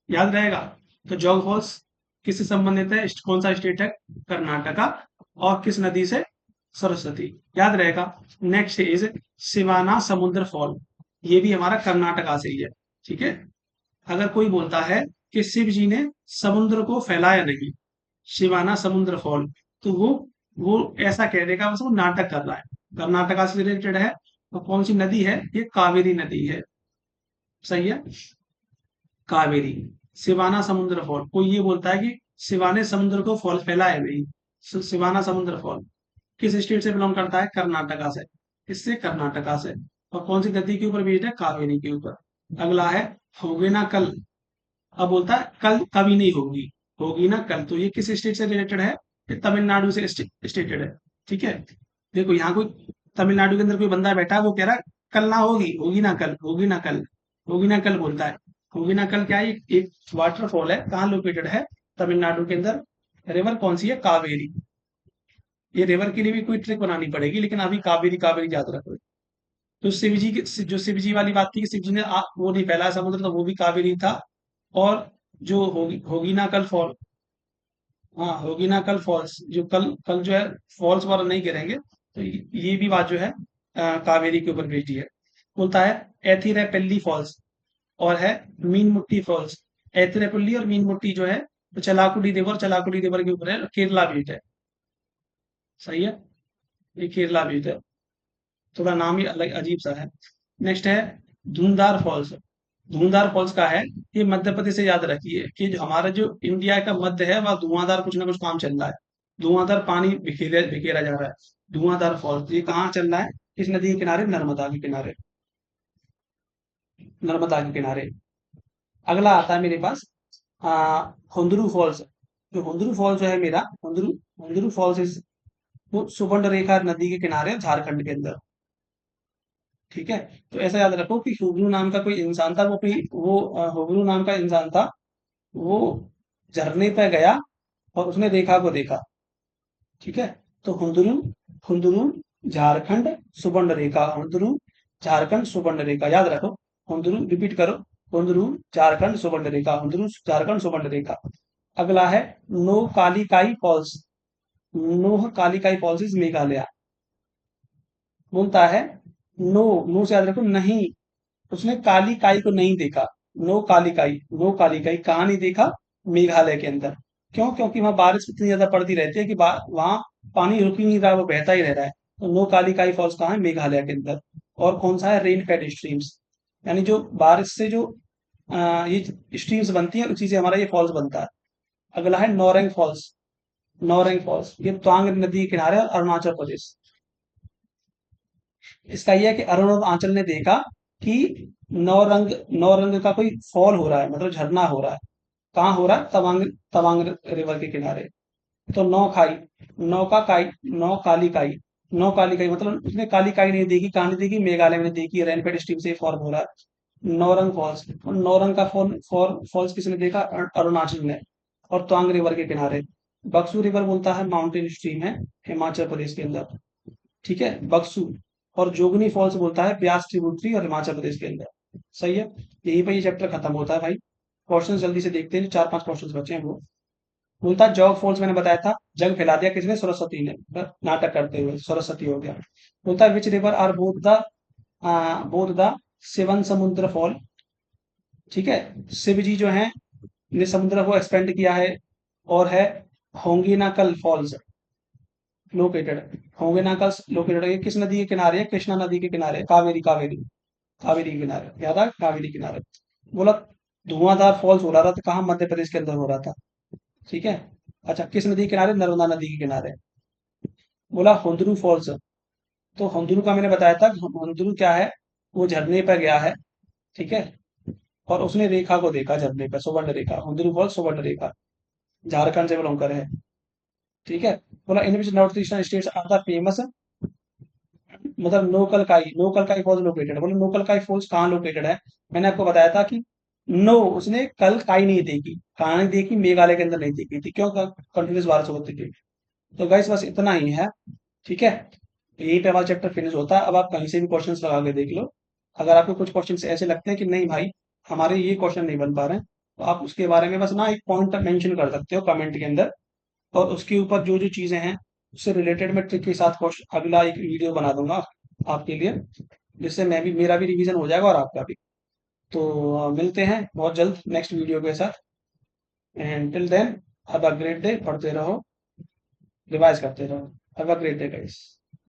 याद रहेगा। तो जॉग फॉल्स किससे संबंधित है, कौन सा स्टेट है, कर्नाटका, और किस नदी से, सरस्वती। याद रहेगा। नेक्स्ट इज शिवाना समुद्र फॉल, ये भी हमारा कर्नाटका से ही है। ठीक है। अगर कोई बोलता है कि शिव जी ने समुद्र को फैलाया नहीं, शिवाना समुद्र फॉल, तो वो ऐसा कह देगा बस वो नाटक कर रहा है। कर्नाटका से रिलेटेड है। तो कौन सी नदी है, ये कावेरी नदी है। सही है, कावेरी। शिवाना समुद्र फॉल, कोई ये बोलता है कि शिवाने समुद्र को फॉल फैलाया नहीं, शिवाना समुद्र फॉल किस स्टेट से बिलोंग करता है, कर्नाटका से। इससे कर्नाटका से। और कौन सी नदी के ऊपर बेस्ड है, कावेरी के ऊपर। अगला है होगे ना कल। अब बोलता है कल कभी नहीं होगी, होगी ना कल, तो ये किस स्टेट से रिलेटेड है, ये तमिलनाडु से स्टेटेड है। ठीक है। देखो यहाँ कोई तमिलनाडु के अंदर कोई बंदा बैठा है, वो कह रहा है कल ना होगी, होगी ना कल, होगी ना कल, होगी ना कल बोलता है। होगी ना कल क्या है, एक वाटरफॉल है, कहाँ लोकेटेड है, तमिलनाडु के अंदर। रिवर कौन सी है, कावेरी। ये रिवर के लिए भी कोई ट्रिक बनानी पड़ेगी, लेकिन अभी कावेरी कावेरी याद रखो। तो शिव जी की, जो शिव जी वाली बात थी कि शिव जी ने वो नहीं फैलाया समुद्र, तो वो भी कावेरी था। और जो होगी ना कल फॉल, हाँ होगी ना कल फॉल्स, जो कल कल जो है फॉल्स वाला नहीं गिरेंगे, तो ये भी बात जो है कावेरी के ऊपर बेस्ड है। बोलता है एथिरेपल्ली फॉल्स, और है मीन मुट्टी फॉल्स। एथिरेपल्ली और मीन मुट्टी जो है, तो चलाकुडी रिवर, चलाकुडी रिवर के ऊपर है, केरला बीट है। सही है, ये केरला बीट है। थोड़ा नाम ही अलग अजीब सा है। नेक्स्ट है धुंधार फॉल्स। धुंधार फॉल्स का है, ये मध्य प्रदेश से, याद रखिए कि जो हमारा जो इंडिया का मध्य है वह धुआंधार कुछ ना कुछ काम चल रहा है। धुआंधार पानी बिखेरा बिखेरा जा रहा है। धुआंधार फॉल्स ये कहाँ चल रहा है, किस नदी के किनारे, नर्मदा के किनारे, नर्मदा के किनारे। अगला आता है मेरे पास आ, हुंदरू फॉल्स। जो हुंदरू फॉल्स जो है मेरा, हुंदरू हुंदरू फॉल्स इस वो सुवर्णरेखा नदी के किनारे है, झारखंड के अंदर। ठीक है। तो ऐसा याद रखो कि हुबलू नाम का कोई इंसान था, हुबलू नाम का इंसान था, वो झरने पे गया और उसने रेखा को देखा। ठीक है। तो हुंदरू, हुंदरू झारखंड, सुवर्ण रेखा, हुंदरू झारखंड सुवर्ण रेखा, याद रखो। हुंदरू रिपीट करो, हुंदरू झारखंड सुवर्ण रेखा, हुंदरू झारखंड सुवर्ण रेखा। अगला है Nohkalikai falls. Nohkalikai falls is Meghalaya. बोलता है नो, नो से याद रखो नहीं, उसने काली काई को नहीं देखा। नो काली काई, नो काली काई कहाँ नहीं देखा, मेघालय के अंदर। क्यों, क्योंकि वहां बारिश इतनी ज्यादा पड़ती रहती है कि वहां पानी रुक ही नहीं रहा, वो बहता ही रह रहा है। तो नो काली काई फॉल्स कहाँ है, मेघालय के अंदर। और कौन सा है, रेन फेड स्ट्रीम्स, यानी जो बारिश से जो ये स्ट्रीम्स बनती है, उसी से हमारा ये फॉल्स बनता है। अगला है नौरेंग फॉल्स। नौरेंग फॉल्स ये त्वांग नदी के किनारे है, अरुणाचल प्रदेश। इसका यह है कि अरुणाचल ने देखा कि नौरंग, नौरंग का कोई फॉल हो रहा है, मतलब झरना हो रहा है। कहाँ हो रहा है, तवांग, तवांग रिवर के किनारे। तो नौ खाई, नौका काई, नौ काली काई, नौ काली काई मतलब उसने काली काई नहीं देखी, कहाँ नहीं देखी, मेघालय में नहीं देखी, रेनफेड स्ट्रीम से फॉर्म हो रहा है नौरंग फॉल्स। और नौरंग का फॉल्स किसने देखा, अरुणाचल ने। और तवांग रिवर के किनारे। बक्सू रिवर बोलता है माउंटेन स्ट्रीम है, हिमाचल प्रदेश के अंदर। ठीक है, बक्सू। और जोगनी फॉल्स बोलता है ब्यास ट्रिब्यूटरी, और हिमाचल प्रदेश के अंदर। सही है। यहीं पर ये चैप्टर खत्म होता है भाई। क्वेश्चन जल्दी से देखते हैं, चार पांच क्वेश्चन बचे हैं वो। बोलता है जॉग फॉल्स मैंने बताया था, जंग फैला दिया किसने, सरस्वती ने, नाटक करते हुए सरस्वती हो गया। बोलता है which river are both the seven समुद्र फॉल। ठीक है। शिव जी जो है ने समुद्र को एक्सपेंड किया है। और है होंगिनाकल फॉल्स लोकेटेड, होंगिनाकल लोकेटेड है, किस नदी के किनारे है, कृष्णा नदी के किनारे, कावेरी कावेरी, कावेरी के किनारे, याद है कावेरी किनारे। बोला धुआंधार फॉल्स हो रहा था, तो कहाँ, मध्य प्रदेश के अंदर हो रहा था। ठीक है। अच्छा, किस नदी के किनारे? नर्मदा नदी के किनारे। बोला हुंदरू फॉल्स। तो हुंदरू का मैंने बताया था, हुंदरू क्या है, वो झरने पर गया है, ठीक है, और उसने रेखा को देखा झरने पर, सुवर्ण रेखा, हुंदरू फॉल्स सुवर्ण रेखा, झारखंड से बिलोंग कर है, ठीक है। बोला in which north eastern states are the famous, मतलब नोकलकाई फॉल्स लोकेटेड। बोले नोकलकाई फॉल्स कहाँ लोकेटेड है? मैंने आपको बताया था कि नो, उसने कल काई नहीं देखी, कहाँ नहीं देखी, मेघालय के अंदर नहीं देखी थी, क्यों? कंटिन्यूस बारिश होती थी। तो गाइस बस इतना ही है, ठीक है। यही पे हमारा चैप्टर फिनिश होता है। अब आप कहीं से भी क्वेश्चंस लगा के देख लो। अगर आपको कुछ क्वेश्चंस ऐसे लगते हैं कि नहीं भाई, हमारे ये क्वेश्चन नहीं बन पा रहे हैं, तो आप उसके बारे में बस ना एक पॉइंट मेंशन कर सकते हो कमेंट के अंदर, और उसके ऊपर जो जो चीजें हैं उससे रिलेटेड मैं ट्रिक के साथ अगला एक वीडियो बना दूंगा आपके लिए, जिससे मैं भी, मेरा भी रिवीजन हो जाएगा और आपका भी। तो मिलते हैं बहुत जल्द नेक्स्ट वीडियो के साथ। And till then have a great day, पढ़ते रहो, रिवाइज करते रहो। Have a great day guys.